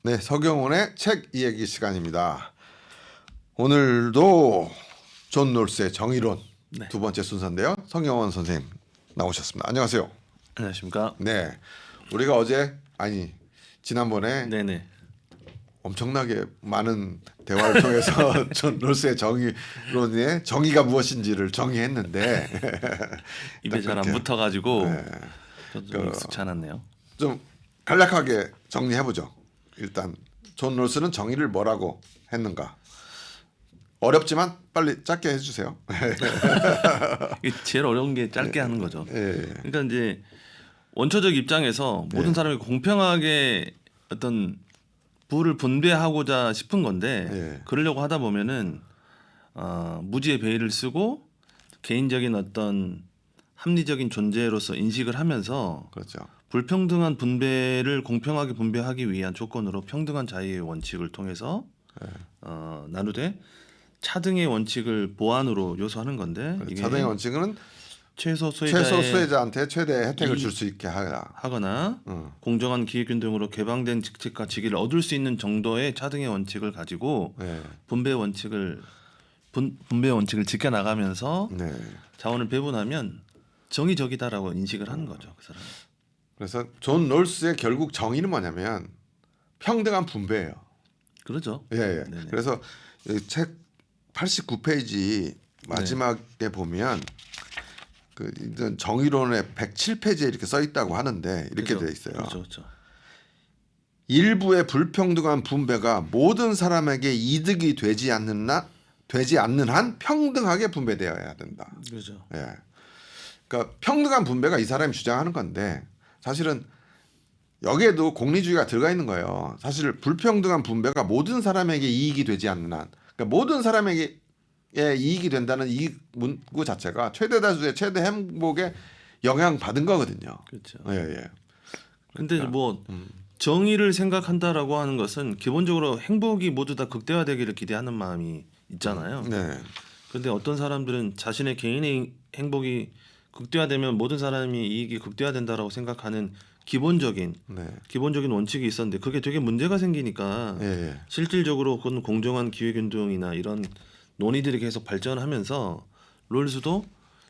네, 서경원의 책 이야기 시간입니다. 오늘도 존 롤스의 정의론 네. 두 번째 순서인데요. 서경원 선생님 나오셨습니다. 안녕하세요. 안녕하십니까? 네, 우리가 지난번에 네네. 엄청나게 많은 대화를 통해서 존 롤스의 정의론의 정의가 무엇인지를 정의했는데 입에 잘 안 그렇게, 붙어가지고 네, 저도 좀 익숙치 않았네요. 좀 간략하게 정리해보죠. 일단 존 롤스는 정의를 뭐라고 했는가? 어렵지만 빨리 짧게 해주세요. 이게 제일 어려운 게 짧게 하는 거죠. 예, 그러니까 이제 원초적 입장에서 모든 사람이 공평하게 어떤 부를 분배하고자 싶은 건데 예. 그러려고 하다 보면은 무지의 베일을 쓰고 개인적인 어떤 합리적인 존재로서 인식을 하면서 그렇죠. 불평등한 분배를 공평하게 분배하기 위한 조건으로 평등한 자유의 원칙을 통해서 나누되 차등의 원칙을 보완으로 요소하는 건데 이게 차등의 원칙은 최소 최소 수혜자한테 최대 혜택을 줄 수 있게 하거나 공정한 기회균등으로 개방된 직책과 직위를 얻을 수 있는 정도의 차등의 원칙을 가지고 네. 분배 원칙을 지켜 나가면서 네. 자원을 배분하면 정의적이다라고 인식을 하는 거죠, 그 사람. 그래서 존 롤스의 결국 정의는 뭐냐면 평등한 분배예요. 그러죠. 예, 예. 네네. 그래서 이 책 89페이지 마지막에 보면 그 이런 정의론의 107페이지에 이렇게 써 있다고 하는데 이렇게 그죠? 돼 있어요. 그렇죠. 일부의 불평등한 분배가 모든 사람에게 이득이 되지 않는 한 평등하게 분배되어야 된다. 그렇죠. 예. 그러니까 평등한 분배가 이 사람이 주장하는 건데 사실은 여기에도 공리주의가 들어가 있는 거예요. 사실 불평등한 분배가 모든 사람에게 이익이 되지 않는 한, 그러니까 모든 사람에게 이익이 된다는 이 문구 자체가 최대 다수의 최대 행복에 영향 받은 거거든요. 그렇죠. 예, 예. 근데 뭐 정의를 생각한다라고 하는 것은 기본적으로 행복이 모두 다 극대화되기를 기대하는 마음이 있잖아요. 네. 그런데 어떤 사람들은 자신의 개인의 행복이 극대화되면 모든 사람이 이익이 극대화된다라고 생각하는 기본적인 원칙이 있었는데 그게 되게 문제가 생기니까 예, 예. 실질적으로 그건 공정한 기회균등이나 이런 논의들이 계속 발전하면서 롤스도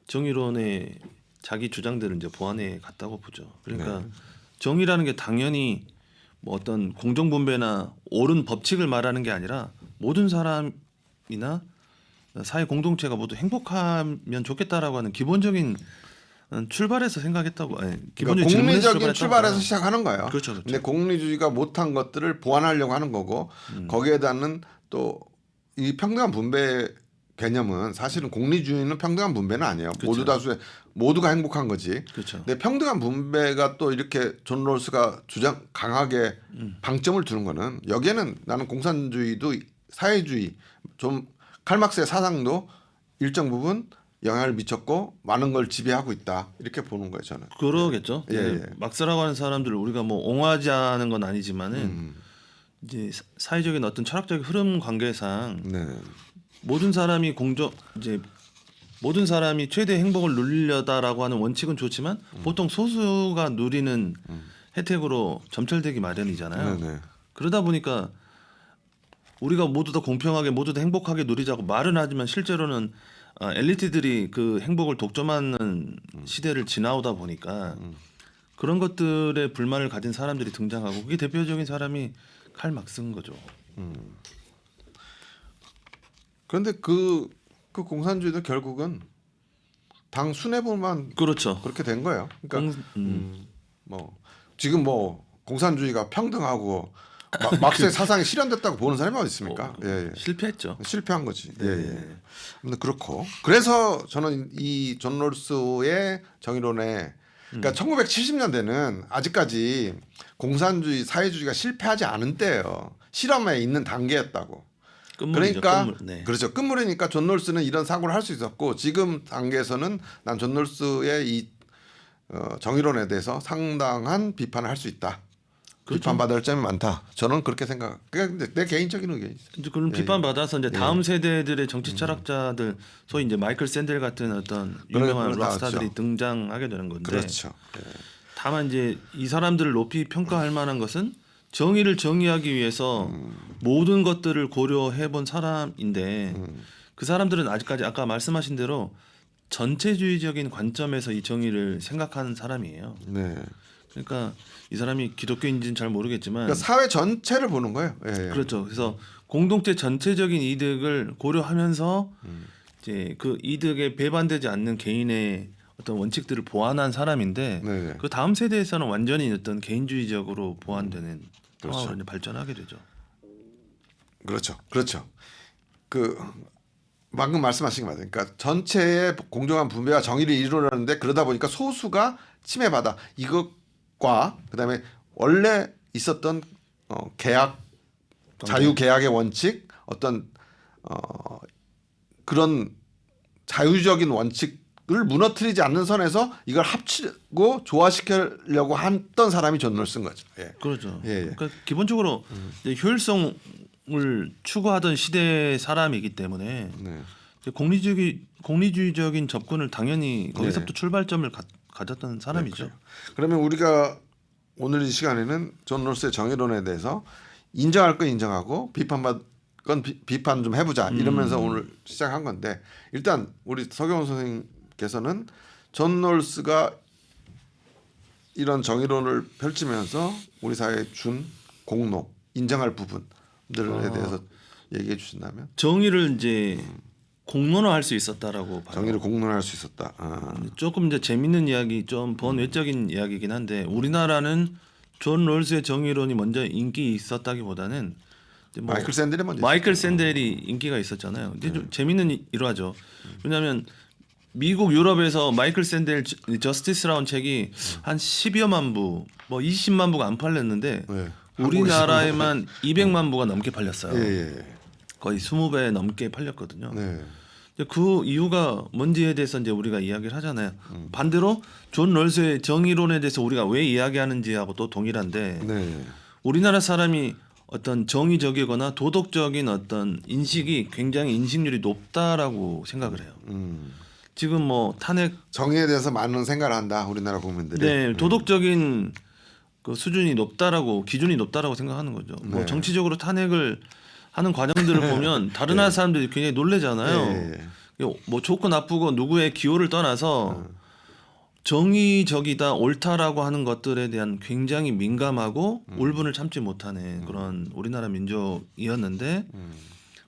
정의론의 자기 주장들을 이제 보완해 갔다고 보죠. 그러니까 정의라는 게 당연히 뭐 어떤 공정분배나 옳은 법칙을 말하는 게 아니라 모든 사람이나 사회 공동체가 모두 행복하면 좋겠다라고 하는 기본적인 출발해서 생각했다고. 그러니까 공리적인 출발에서 시작하는 거예요. 그렇죠, 그렇죠. 근데 공리주의가 못한 것들을 보완하려고 하는 거고 거기에다는 또 이 평등한 분배 개념은 사실은 공리주의는 평등한 분배는 아니에요. 그렇죠. 모두가 행복한 거지. 그렇죠. 근데 평등한 분배가 또 이렇게 존 롤스가 강하게 방점을 두는 거는 여기에는 나는 공산주의도 사회주의 좀 칼막스의 사상도 일정 부분 영향을 미쳤고 많은 걸 지배하고 있다 이렇게 보는 거예요 저는. 그러겠죠. 예, 예. 막스라고 하는 사람들을 우리가 뭐 옹호하자는 건 아니지만은 이제 사회적인 어떤 철학적 흐름 관계상 네. 모든 사람이 모든 사람이 최대 행복을 누리려다라고 하는 원칙은 좋지만 보통 소수가 누리는 혜택으로 점철되기 마련이잖아요. 네, 네. 그러다 보니까 우리가 모두 다 공평하게 모두 다 행복하게 누리자고 말은 하지만 실제로는 엘리트들이 그 행복을 독점하는 시대를 지나오다 보니까 그런 것들에 불만을 가진 사람들이 등장하고 그게 대표적인 사람이 칼 막스인 거죠. 그런데 그 공산주의도 결국은 당 수뇌부만 그렇죠. 그렇게 된 거예요. 그러니까 뭐 지금 뭐 공산주의가 평등하고 막스의 사상이 실현됐다고 보는 사람이 어디 있습니까? 예, 예. 실패했죠. 실패한 거지. 예, 예. 근데 그렇고 그래서 저는 이 존 롤스의 정의론에 그러니까 1970년대는 아직까지 공산주의 사회주의가 실패하지 않은 때예요. 실험에 있는 단계였다고. 끝물이죠, 그러니까 끝물. 네. 그렇죠. 끝물이니까 존 롤스는 이런 사고를 할 수 있었고 지금 단계에서는 난 존 롤스의 이 정의론에 대해서 상당한 비판을 할 수 있다. 그렇죠. 비판받을 점이 많다. 저는 그렇게 생각. 그게 내 개인적인 의견이죠. 이제 그런 비판 받아서 이제 다음 세대들의 정치 철학자들, 소위 이제 마이클 샌델 같은 어떤 유명한 그런 락스타들이 나왔죠. 등장하게 되는 건데. 그렇죠. 예. 다만 이제 이 사람들을 높이 평가할 만한 것은 정의를 정의하기 위해서 모든 것들을 고려해 본 사람인데 그 사람들은 아직까지 아까 말씀하신 대로 전체주의적인 관점에서 이 정의를 생각하는 사람이에요. 네. 그러니까 이 사람이 기독교인지는 잘 모르겠지만 그러니까 사회 전체를 보는 거예요. 예. 그렇죠. 그래서 공동체 전체적인 이득을 고려하면서 이제 그 이득에 배반되지 않는 개인의 어떤 원칙들을 보완한 사람인데 네. 그 다음 세대에서는 완전히 어떤 개인주의적으로 보완되는 그렇죠. 상황으로 이제 발전하게 되죠. 그렇죠. 그렇죠. 그 방금 말씀하신 게 맞아요. 그러니까 전체의 공정한 분배와 정의를 이루려는데 그러다 보니까 소수가 침해받아. 이것과 그다음에 원래 있었던 계약 자유 계약의 원칙 어떤 그런 자유적인 원칙을 무너뜨리지 않는 선에서 이걸 합치고 조화시키려고 했던 사람이 존 롤스인 거죠. 예. 그렇죠. 예, 예. 그러니까 기본적으로 이제 효율성을 추구하던 시대의 사람이기 때문에 네. 이제 공리주의적인 접근을 당연히 거기서부터 출발점을 가졌던 사람이죠. 그러면 우리가 오늘 이 시간에는 존 롤스의 정의론에 대해서 인정할 건 인정하고 비판받 건 비판 좀 해보자 이러면서 오늘 시작한 건데 일단 우리 서경훈 선생님께서는 존 롤스가 이런 정의론을 펼치면서 우리 사회에 준 공로 인정할 부분들에 대해서 얘기해 주신다면 정의를 이제 공론화할 수 있었다라고 봐요. 정의를 공론화할 수 있었다. 조금 이제 재밌는 이야기, 좀 번외적인 이야기이긴 한데 우리나라는 존 롤스의 정의론이 먼저 인기 있었다기보다는 이제 뭐 마이클 샌델이 먼저 마이클 샌델이 인기가 있었잖아요. 근데 좀 재밌는 일화죠. 왜냐하면 미국 유럽에서 마이클 샌델 저스티스라는 책이 한 10여만 부, 뭐 20만 부가 안 팔렸는데 네. 우리나라에만 200만 부가 넘게 팔렸어요. 예. 거의 20배 넘게 팔렸거든요. 네. 그 이유가 뭔지에 대해서 이제 우리가 이야기를 하잖아요. 반대로 존 롤스의 정의론에 대해서 우리가 왜 이야기하는지하고 또 동일한데 네. 우리나라 사람이 어떤 정의적이거나 도덕적인 어떤 인식이 굉장히 인식률이 높다라고 생각을 해요. 지금 뭐 탄핵 정의에 대해서 많은 생각을 한다 우리나라 국민들이. 네, 도덕적인 그 수준이 높다라고 기준이 높다라고 생각하는 거죠. 뭐 정치적으로 탄핵을 하는 과정들을 보면 다른 나라 사람들이 굉장히 놀래잖아요. 뭐 좋고 나쁘고 누구의 기호를 떠나서 정의적이다 옳다라고 하는 것들에 대한 굉장히 민감하고 울분을 참지 못하는 그런 우리나라 민족이었는데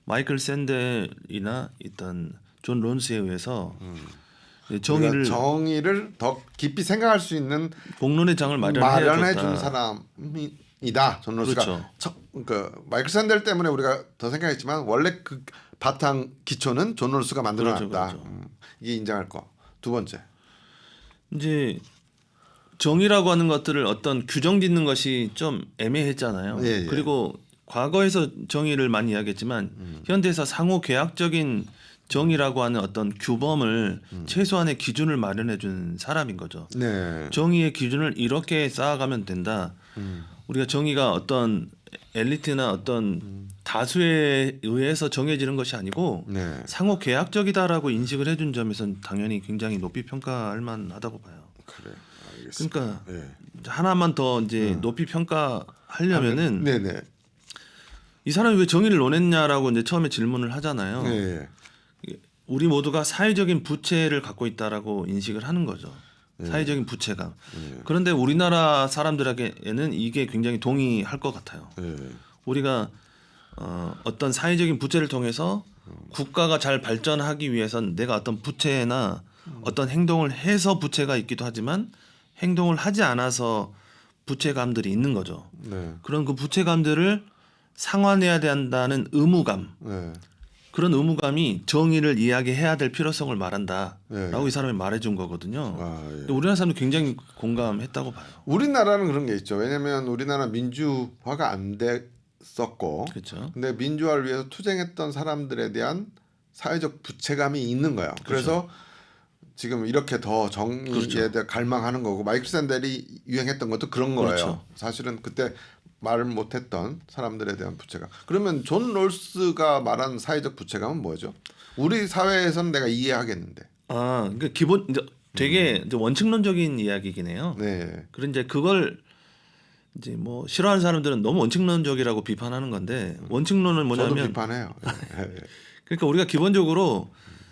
마이클 샌델이나 일단 존 롤스에 의해서 정의를 더 깊이 생각할 수 있는 공론의 장을 마련해 준 사람이다. 존 롤스가. 그렇죠. 그러니까 마이클 샌델 때문에 우리가 더 생각했지만 원래 그 바탕 기초는 존 롤스가 만들어놨다. 그렇죠. 이게 인정할 거. 두 번째. 이제 정의라고 하는 것들을 어떤 규정 짓는 것이 좀 애매했잖아요. 예. 그리고 과거에서 정의를 많이 이야기했지만 현대에서 상호 계약적인 정의라고 하는 어떤 규범을 최소한의 기준을 마련해 준 사람인 거죠. 네. 정의의 기준을 이렇게 쌓아가면 된다. 우리가 정의가 어떤 엘리트나 어떤 다수에 의해서 정해지는 것이 아니고 네. 상호 계약적이다라고 인식을 해준 점에서는 당연히 굉장히 높이 평가할 만하다고 봐요. 그래. 알겠습니다. 그러니까 네. 하나만 더 이제 높이 평가하려면은 네네. 이 사람이 왜 정의를 논했냐라고 이제 처음에 질문을 하잖아요. 네. 우리 모두가 사회적인 부채를 갖고 있다라고 인식을 하는 거죠. 사회적인 부채감. 그런데 우리나라 사람들에게는 이게 굉장히 동의할 것 같아요. 네. 우리가 어떤 사회적인 부채를 통해서 국가가 잘 발전하기 위해선 내가 어떤 부채나 어떤 행동을 해서 부채가 있기도 하지만 행동을 하지 않아서 부채감들이 있는 거죠. 네. 그런 그 부채감들을 상환해야 된다는 의무감. 네. 그런 의무감이 정의를 이야기해야 될 필요성을 말한다라고 네. 이 사람이 말해준 거거든요. 예. 우리나라 사람도 굉장히 공감했다고 봐요. 우리나라는 그런 게 있죠. 왜냐하면 우리나라 민주화가 안 됐었고, 그렇죠. 근데 민주화를 위해서 투쟁했던 사람들에 대한 사회적 부채감이 있는 거예요. 그래서 지금 이렇게 더 정의에 대해 갈망하는 거고 마이클 샌델이 유행했던 것도 그런 거예요. 그렇죠. 사실은 그때 말을 못했던 사람들에 대한 부채감. 그러면 존 롤스가 말한 사회적 부채감은 뭐죠? 우리 사회에서는 내가 이해하겠는데. 그러니까 기본 이제 되게 이제 원칙론적인 이야기긴 해요. 네. 그런 이제 그걸 이제 뭐 싫어하는 사람들은 너무 원칙론적이라고 비판하는 건데 원칙론은 저도 뭐냐면 비판해요. 그러니까 우리가 기본적으로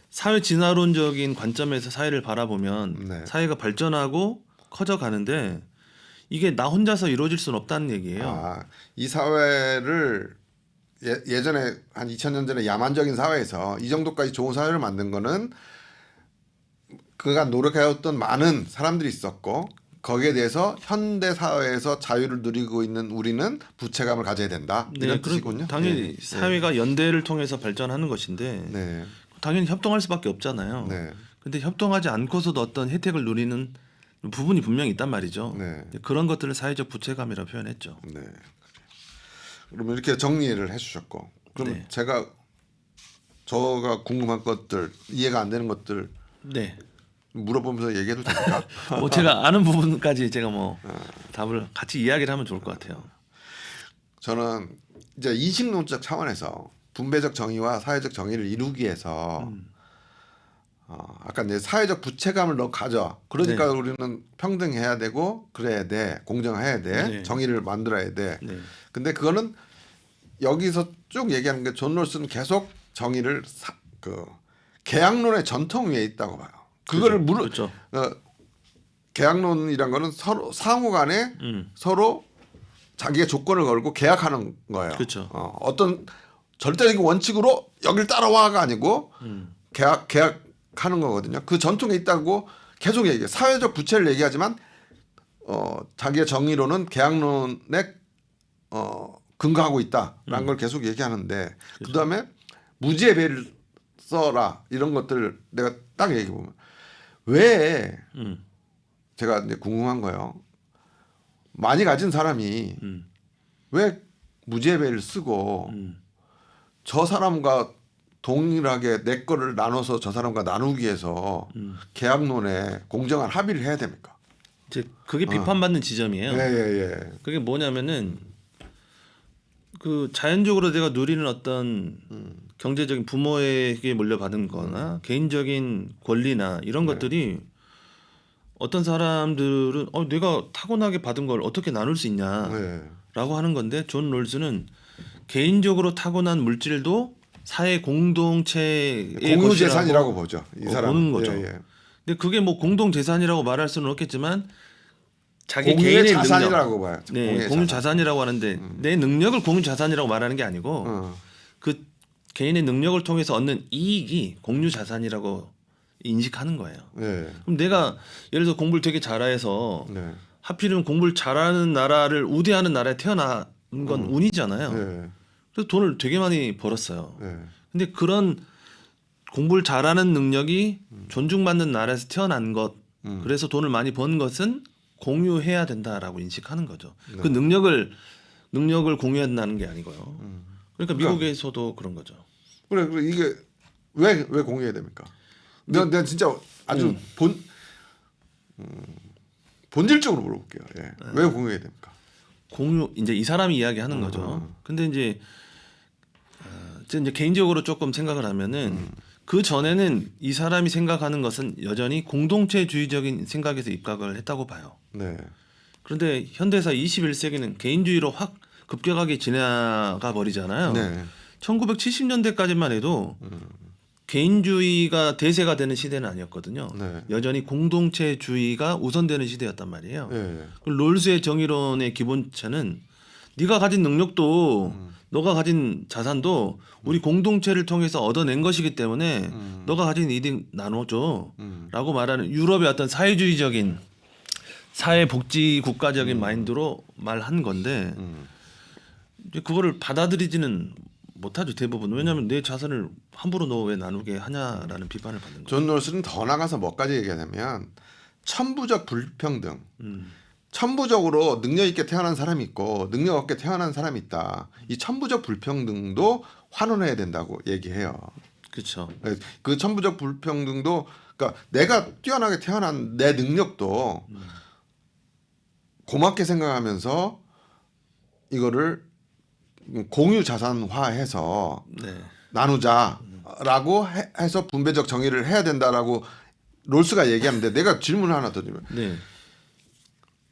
사회 진화론적인 관점에서 사회를 바라보면 네. 사회가 발전하고 커져가는데 이게 나 혼자서 이루어질 수는 없다는 얘기예요. 아, 이 사회를 예전에 한 2000년 전에 야만적인 사회에서 이 정도까지 좋은 사회를 만든 거는 그가 노력해왔던 많은 사람들이 있었고 거기에 대해서 현대 사회에서 자유를 누리고 있는 우리는 부채감을 가져야 된다. 이런 뜻이군요. 당연히 네. 사회가 연대를 통해서 발전하는 것인데 네. 당연히 협동할 수밖에 없잖아요. 네. 근데 협동하지 않고서도 어떤 혜택을 누리는 부분이 분명히 있단 말이죠. 네. 그런 것들을 사회적 부채감이라고 표현했죠. 네. 그러면 이렇게 정리를 해주셨고, 그럼 네. 저가 궁금한 것들, 이해가 안 되는 것들 네. 물어보면서 얘기해도 됩니까? 뭐 제가 아는 부분까지 제가 뭐 답을 같이 이야기를 하면 좋을 것 같아요. 저는 이제 인식론적 차원에서 분배적 정의와 사회적 정의를 이루기 위해서 아까 내 사회적 부채감을 너 가져. 그러니까 네. 우리는 평등해야 되고 그래야 돼, 공정해야 돼, 네. 정의를 만들어야 돼. 네. 근데 그거는 여기서 쭉 얘기하는 게 존 롤스는 계속 정의를 계약론의 전통 위에 있다고 봐요. 그거를 그렇죠. 계약론이란 거는 서로 상호간에 서로 자기의 조건을 걸고 계약하는 거예요. 그렇죠. 어떤 절대적인 원칙으로 여길 따라와가 아니고 계약하는 거거든요. 그 전통에 있다고 계속 얘기해. 사회적 부채를 얘기하지만 자기의 정의로는 계약론에 근거하고 있다라는 걸 계속 얘기하는데 그다음에 무지의 배를 써라 이런 것들 내가 딱 얘기해 보면 왜 제가 이제 궁금한 거예요. 많이 가진 사람이 왜 무지의 배를 쓰고 저 사람과 동일하게 내 거를 나눠서 저 사람과 나누기 위해서 계약론에 공정한 합의를 해야 됩니까? 이제 그게 비판받는 지점이에요. 예. 그게 뭐냐면은 그 자연적으로 내가 누리는 어떤 경제적인 부모에게 물려받은 거나 개인적인 권리나 이런 것들이 어떤 사람들은 내가 타고나게 받은 걸 어떻게 나눌 수 있냐라고 네. 하는 건데 존 롤스는 개인적으로 타고난 물질도 사회 공동체의 공유 재산이라고 것이라고 보죠. 이 사람 보는 거죠. 예. 근데 그게 뭐 공동 재산이라고 말할 수는 없겠지만 자기 공유의 개인의 자산이라고 봐요. 네, 공유의 공유 자산. 자산이라고 하는데 내 능력을 공유 자산이라고 말하는 게 아니고 그 개인의 능력을 통해서 얻는 이익이 공유 자산이라고 인식하는 거예요. 네. 그럼 내가 예를 들어 공부를 되게 잘해서 네. 하필이면 공부를 잘하는 나라를 우대하는 나라에 태어난 건 운이잖아요. 네. 그래서 돈을 되게 많이 벌었어요. 네. 근데 그런 공부를 잘하는 능력이 존중받는 나라에서 태어난 것, 그래서 돈을 많이 번 것은 공유해야 된다라고 인식하는 거죠. 그 능력을 공유한다는 게 아니고요. 그러니까 미국에서도 그런 거죠. 그래 이게 왜 공유해야 됩니까? 내가 진짜 아주 본질적으로 물어볼게요. 예. 왜 공유해야 됩니까? 공유 이제 이 사람이 이야기하는 거죠. 근데 이제 개인적으로 조금 생각을 하면은 그 전에는 이 사람이 생각하는 것은 여전히 공동체주의적인 생각에서 입각을 했다고 봐요. 네. 그런데 현대사 21세기는 개인주의로 확 급격하게 지나가 버리잖아요. 네. 1970년대까지만 해도 개인주의가 대세가 되는 시대는 아니었거든요. 네. 여전히 공동체주의가 우선되는 시대였단 말이에요. 네. 롤스의 정의론의 기본체는 네가 가진 능력도 너가 가진 자산도 우리 공동체를 통해서 얻어낸 것이기 때문에 너가 가진 이익 나눠줘 라고 말하는 유럽의 어떤 사회주의적인 사회복지 국가적인 마인드로 말한 건데 이제 그거를 받아들이지는 못하죠 대부분. 왜냐하면 내 자산을 함부로 너 왜 나누게 하냐라는 비판을 받는 거죠. 존 롤스는 더 나가서 뭐까지 얘기하냐면 천부적 불평등. 천부적으로 능력 있게 태어난 사람이 있고 능력 없게 태어난 사람이 있다. 이 천부적 불평등도 환원해야 된다고 얘기해요. 그렇죠. 그 천부적 불평등도 그러니까 내가 뛰어나게 태어난 내 능력도 고맙게 생각하면서 이거를 공유 자산화해서 네. 나누자라고 해서 분배적 정의를 해야 된다라고 롤스가 얘기하는데 내가 질문을 하나 더 드리면 네.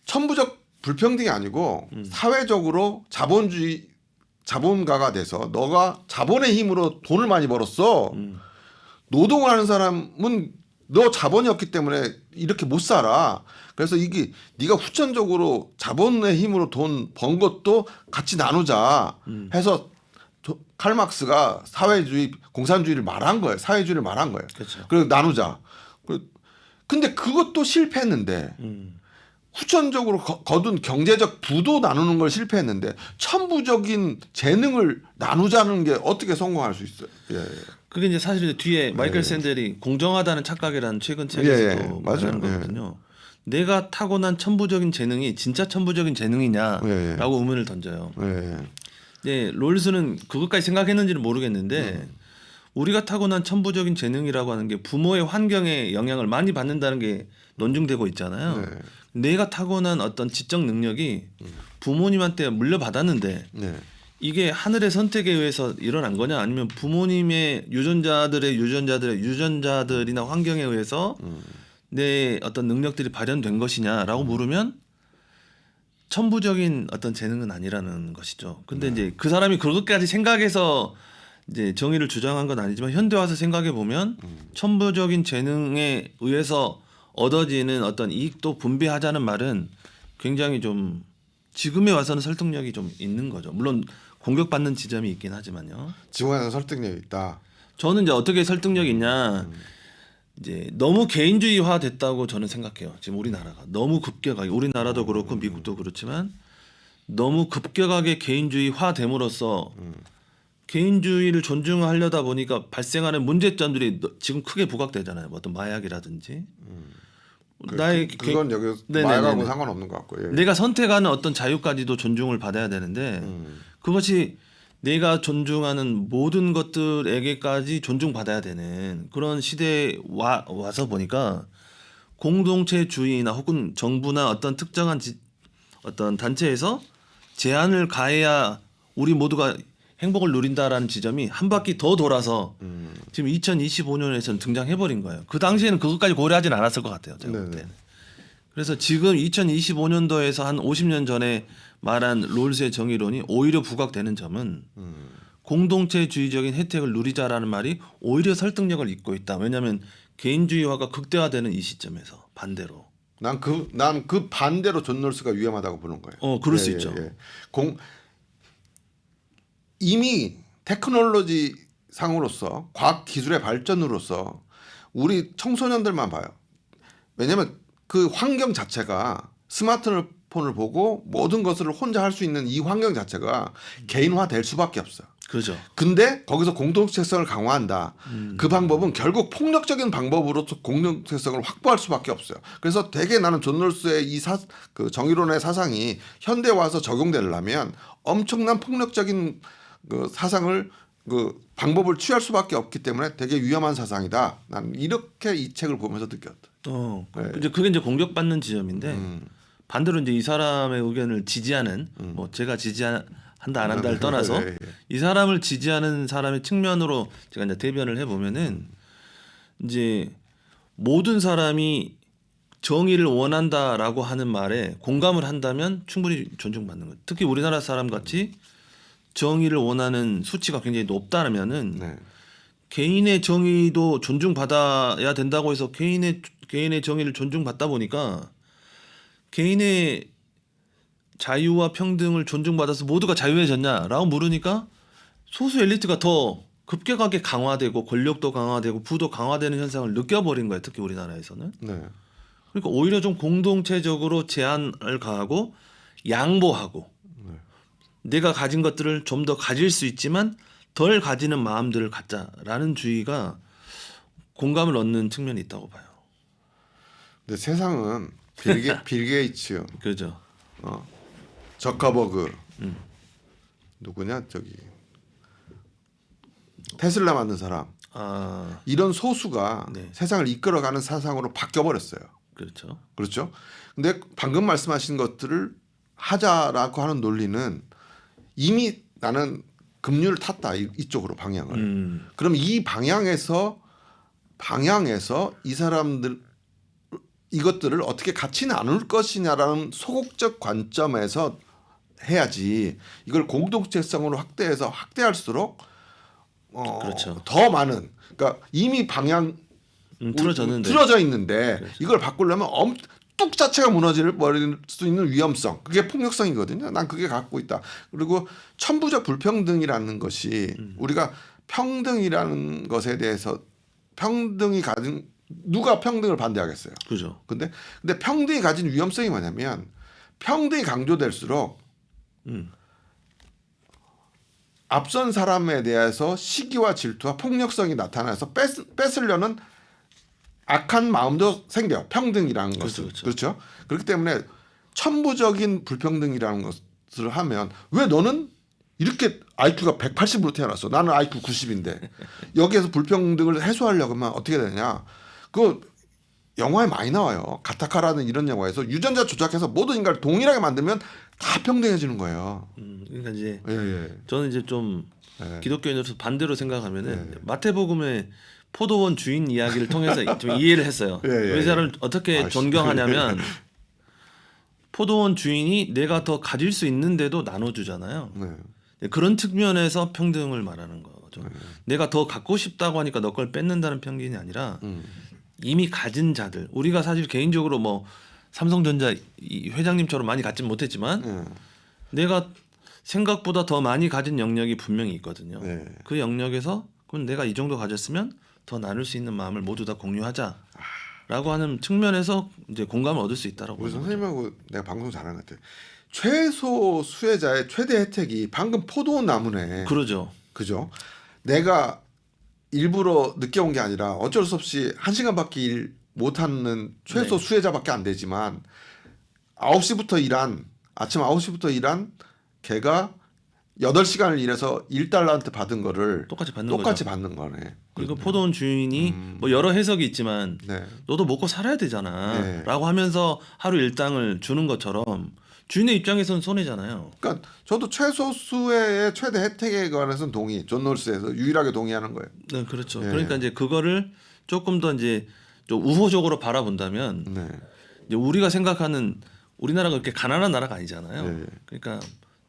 천부적 불평등이 아니고 사회적으로 자본가가 돼서 너가 자본의 힘으로 돈을 많이 벌었어. 노동을 하는 사람은 너 자본이 없기 때문에 이렇게 못 살아. 그래서 이게 네가 후천적으로 자본의 힘으로 돈 번 것도 같이 나누자 해서 칼막스가 사회주의, 공산주의를 말한 거예요. 사회주의를 말한 거예요. 그렇죠. 그래서 나누자. 근데 그것도 실패했는데 후천적으로 거둔 경제적 부도 나누는 걸 실패했는데 천부적인 재능을 나누자는 게 어떻게 성공할 수 있어요? 예. 그게 이제 사실 뒤에 마이클 샌델이 공정하다는 착각이라는 최근 책에서도 말하는 거거든요. 내가 타고난 천부적인 재능이 진짜 천부적인 재능이냐라고 의문을 던져요. 네, 롤스는 그것까지 생각했는지는 모르겠는데 우리가 타고난 천부적인 재능이라고 하는 게 부모의 환경에 영향을 많이 받는다는 게 논증되고 있잖아요. 내가 타고난 어떤 지적 능력이 부모님한테 물려받았는데 이게 하늘의 선택에 의해서 일어난 거냐 아니면 부모님의 유전자들이나 환경에 의해서 내 어떤 능력들이 발현된 것이냐라고 물으면 천부적인 어떤 재능은 아니라는 것이죠. 근데 이제 그 사람이 그것까지 생각해서 이제 정의를 주장한 건 아니지만 현대 와서 생각해 보면 천부적인 재능에 의해서 얻어지는 어떤 이익도 분배하자는 말은 굉장히 좀 지금에 와서는 설득력이 좀 있는 거죠. 물론 공격받는 지점이 있긴 하지만요. 지금에는 설득력이 있다. 저는 이제 어떻게 설득력이 있냐. 이제 너무 개인주의화 됐다고 저는 생각해요. 지금 우리나라가 너무 급격하게 우리나라도 그렇고 미국도 그렇지만 너무 급격하게 개인주의화 됨으로써 개인주의를 존중하려다 보니까 발생하는 문제점들이 지금 크게 부각되잖아요. 뭐 어떤 마약이라든지 그건 여기 마약하고 상관없는 것 같고 내가 선택하는 어떤 자유까지도 존중을 받아야 되는데 그것이 내가 존중하는 모든 것들에게까지 존중받아야 되는 그런 시대에 와서 보니까 공동체주의나 혹은 정부나 어떤 특정한 어떤 단체에서 제한을 가해야 우리 모두가 행복을 누린다라는 지점이 한 바퀴 더 돌아서 지금 2025년에서는 등장해버린 거예요. 그 당시에는 그것까지 고려하진 않았을 것 같아요. 제가 볼 때는. 그래서 지금 2025년도에서 한 50년 전에 말한 롤스의 정의론이 오히려 부각되는 점은 공동체주의적인 혜택을 누리자라는 말이 오히려 설득력을 잇고 있다. 왜냐하면 개인주의화가 극대화되는 이 시점에서 반대로. 난 그 반대로 존 롤스가 위험하다고 보는 거예요. 그럴 수 있죠. 이미 테크놀로지 상으로서 과학 기술의 발전으로서 우리 청소년들만 봐요. 왜냐하면 그 환경 자체가 스마트폰을 보고 모든 것을 혼자 할 수 있는 이 환경 자체가 개인화될 수밖에 없어요. 그렇죠. 근데 거기서 공동체성을 강화한다. 그 방법은 결국 폭력적인 방법으로 공동체성을 확보할 수밖에 없어요. 그래서 되게 나는 존 롤스의 그 정의론의 사상이 현대 와서 적용되려면 엄청난 폭력적인 그 사상을 그 방법을 취할 수밖에 없기 때문에 되게 위험한 사상이다. 난 이렇게 이 책을 보면서 느꼈다. 이제 그게 이제 공격받는 지점인데 반대로 이제 이 사람의 의견을 지지하는 뭐 제가 지지한다 안 한다를 떠나서 이 사람을 지지하는 사람의 측면으로 제가 이제 대변을 해보면은 이제 모든 사람이 정의를 원한다라고 하는 말에 공감을 한다면 충분히 존중받는 거예요. 특히 우리나라 사람 같이 정의를 원하는 수치가 굉장히 높다면은 개인의 정의도 존중받아야 된다고 해서 개인의 정의를 존중받다 보니까 개인의 자유와 평등을 존중받아서 모두가 자유해졌냐라고 물으니까 소수 엘리트가 더 급격하게 강화되고 권력도 강화되고 부도 강화되는 현상을 느껴버린 거예요. 특히 우리나라에서는. 그러니까 오히려 좀 공동체적으로 제한을 가하고 양보하고 내가 가진 것들을 좀 더 가질 수 있지만 덜 가지는 마음들을 갖자라는 주의가 공감을 얻는 측면이 있다고 봐요. 근데 세상은 빌 게이츠, 그죠. 저커버그, 누구냐 저기 테슬라 만든 사람 이런 소수가 세상을 이끌어가는 사상으로 바뀌어 버렸어요. 그렇죠. 근데 방금 말씀하신 것들을 하자라고 하는 논리는 이미 나는 급류를 탔다 이쪽으로 방향을. 그럼 이 방향에서 이 사람들 이것들을 어떻게 같이 나눌 것이냐라는 소극적 관점에서 해야지 이걸 공동체성으로 확대할수록 그렇죠. 더 많은 그러니까 이미 방향 틀어졌는데 틀어져 있는데 그렇죠. 이걸 바꾸려면 뚝 자체가 무너질 버릴 수 있는 위험성 그게 폭력성이거든요. 난 그게 갖고 있다. 그리고 천부적 불평등이라는 것이 우리가 평등이라는 것에 대해서 평등이 가진 누가 평등을 반대하겠어요. 그죠. 근데 평등이 가진 위험성이 뭐냐면 평등이 강조될수록 앞선 사람에 대해서 시기와 질투와 폭력성이 나타나서 뺏으려는 악한 마음도 생겨요. 평등이라는 그렇죠, 것은. 그렇죠. 그렇죠. 그렇기 때문에 천부적인 불평등이라는 것을 하면 왜 너는 이렇게 IQ가 180으로 태어났어. 나는 IQ 90인데 여기에서 불평등을 해소하려고 하면 어떻게 되냐. 그 영화에 많이 나와요. 가타카라는 이런 영화에서 유전자 조작해서 모든 인간을 동일하게 만들면 다 평등해지는 거예요. 그러니까 이제 예. 저는 이제 좀 예. 기독교인으로서 반대로 생각하면은 마태복음의 포도원 주인 이야기를 통해서 좀 이해를 했어요. 예. 의사를 어떻게 아, 존경하냐면 포도원 주인이 내가 더 가질 수 있는데도 나눠주잖아요. 네. 그런 측면에서 평등을 말하는 거죠. 내가 더 갖고 싶다고 하니까 너 걸 뺏는다는 편견이 아니라 이미 가진 자들. 우리가 사실 개인적으로 뭐 삼성전자 이 회장님처럼 많이 갖진 못했지만 내가 생각보다 더 많이 가진 영역이 분명히 있거든요. 네. 그 영역에서 그럼 내가 이 정도 가졌으면 더 나눌 수 있는 마음을 모두 다 공유하자라고 하는 측면에서 이제 공감을 얻을 수 있다라고. 우리 보는 선생님하고 내가 방송 잘하는 것 같아요. 최소 수혜자의 최대 혜택이 방금 포도원 나무네. 그러죠. 그죠? 내가 일부러 늦게 온 게 아니라 어쩔 수 없이 1시간밖에 일 못하는 최소 네. 수혜자밖에 안 되지만 9시부터 일한 아침 9시부터 일한 걔가 8시간을 일해서 1달러한테 받은 거를 똑같이 받는 똑같이 거죠. 받는 거네. 그리고 포도원 주인이 뭐 여러 해석이 있지만 네. 너도 먹고 살아야 되잖아 네. 라고 하면서 하루 일당을 주는 것처럼 주인의 입장에서는 손해잖아요. 그러니까 저도 최소 수혜의 최대 혜택에 관해서는 동의. 존 롤스에서 유일하게 동의하는 거예요. 네, 그렇죠. 예. 그러니까 이제 그거를 조금 더 이제 좀 우호적으로 바라본다면 네. 이제 우리가 생각하는 우리나라가 그렇게 가난한 나라가 아니잖아요. 예. 그러니까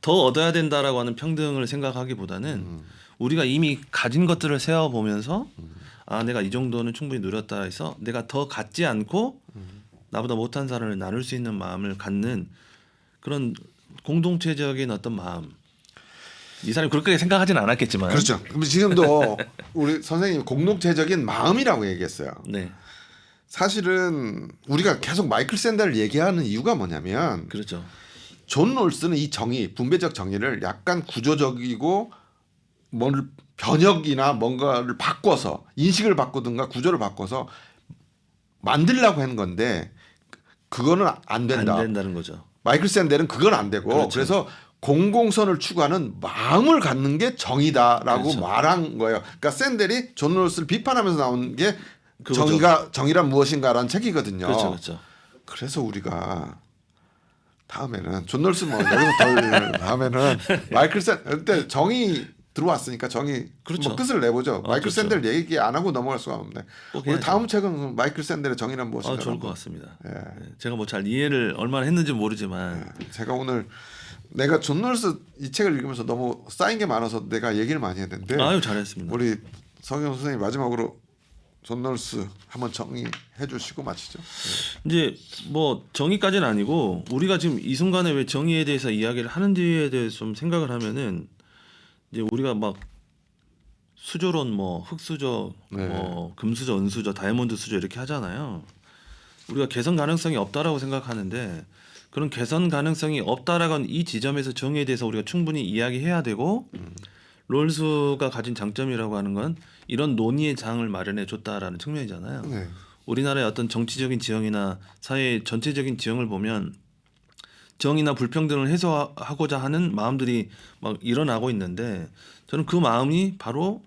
더 얻어야 된다라고 하는 평등을 생각하기보다는 우리가 이미 가진 것들을 세어보면서 아 내가 이 정도는 충분히 누렸다 해서 내가 더 갖지 않고 나보다 못한 사람을 나눌 수 있는 마음을 갖는 그런 공동체적인 어떤 마음. 이 사람이 그렇게 생각하지는 않았겠지만. 그렇죠. 그럼 지금도 우리 선생님 공동체적인 마음이라고 얘기했어요. 네, 사실은 우리가 계속 마이클 샌델을 얘기하는 이유가 뭐냐면 그렇죠. 존 롤스는 이 정의, 분배적 정의를 약간 구조적이고 뭘 변혁이나 뭔가를 바꿔서 인식을 바꾸든가 구조를 바꿔서 만들려고 하는 건데 그거는 안 된다. 안 된다는 거죠. 마이클 샌델은 그건 안 되고 그렇죠. 그래서 공공선을 추구하는 마음을 갖는 게 정의다라고 그렇죠. 말한 거예요. 그러니까 샌델이 존 롤스를 비판하면서 나온 게 그거죠. 정의란 무엇인가라는 책이거든요. 그렇죠, 그렇죠. 그래서 우리가 다음에는 존 롤스 뭐 여기서 덜 다음에는 마이클 샌 그때 정의 들어왔으니까 정의 그렇죠. 뭐 끝을 내보죠. 마이클 그렇죠. 샌델 얘기 안 하고 넘어갈 수가 없네. 꼭 우리 해야죠. 다음 책은 마이클 샌델의 정의란 무엇인가. 좋을 것 같습니다. 예. 네, 제가 뭐 잘 이해를 얼마나 했는지 모르지만 제가 오늘 내가 존 롤스 이 책을 읽으면서 너무 쌓인 게 많아서 내가 얘기를 많이 했는데 아유 잘했습니다. 우리 성경 선생님 마지막으로 존 롤스 한번 정의해 주시고 마치죠. 이제 뭐 정의까지는 아니고 우리가 지금 이 순간에 왜 정의에 대해서 이야기를 하는지에 대해서 좀 생각을 하면은 이제 우리가 막 수조론 뭐 흑수저 네. 뭐 금수저 은수저 다이아몬드 수저 이렇게 하잖아요. 우리가 개선 가능성이 없다라고 생각하는데 그런 개선 가능성이 없다라고 하는 이 지점에서 정의에 대해서 우리가 충분히 이야기해야 되고 롤스가 가진 장점이라고 하는 건 이런 논의의 장을 마련해 줬다라는 측면이잖아요. 네. 우리나라의 어떤 정치적인 지형이나 사회 전체적인 지형을 보면 정의나 불평등을 해소하고자 하는 마음들이 막 일어나고 있는데 저는 그 마음이 바로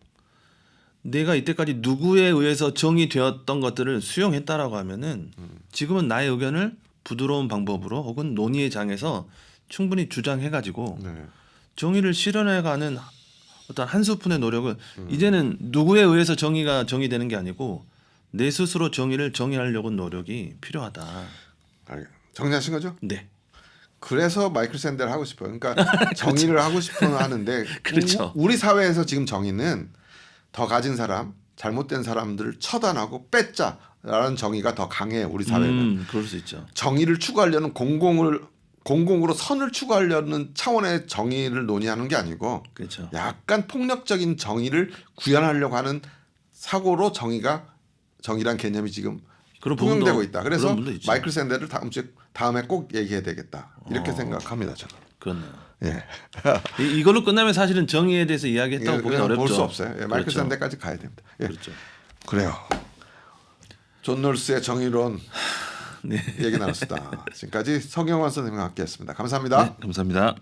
내가 이때까지 누구에 의해서 정의되었던 것들을 수용했다라고 하면은 지금은 나의 의견을 부드러운 방법으로 혹은 논의의 장에서 충분히 주장해가지고 네. 정의를 실현해가는 어떤 한 스푼의 노력을 이제는 누구에 의해서 정의가 정의되는 게 아니고 내 스스로 정의를 정의하려고 노력이 필요하다. 정리하신 거죠? 네. 그래서 마이클 샌델을 하고 싶어요. 그러니까 정의를 하고 싶어 하는데 그렇죠. 우리 사회에서 지금 정의는 더 가진 사람, 잘못된 사람들을 처단하고 뺏자라는 정의가 더 강해요. 우리 사회는. 그럴 수 있죠. 정의를 추구하려는 공공으로 선을 추구하려는 차원의 정의를 논의하는 게 아니고 그렇죠. 약간 폭력적인 정의를 구현하려고 하는 사고로 정의란 개념이 지금 그런 통용되고 부분도- 있다. 그래서 그런 부분도 있죠. 마이클 샌델을 다음에 꼭 얘기해야 되겠다. 이렇게 생각합니다. 저는. 그렇네요. 예. 이걸로 끝나면 사실은 정의에 대해서 이야기했다고 보기 어렵죠. 볼 수 없어요. 예, 마이클 그렇죠. 샌델까지 가야 됩니다. 예. 그렇죠. 그래요. 존 롤스의 정의론 네. 얘기 나눴습니다. 지금까지 성영환 선생님과 함께했습니다. 감사합니다. 네, 감사합니다.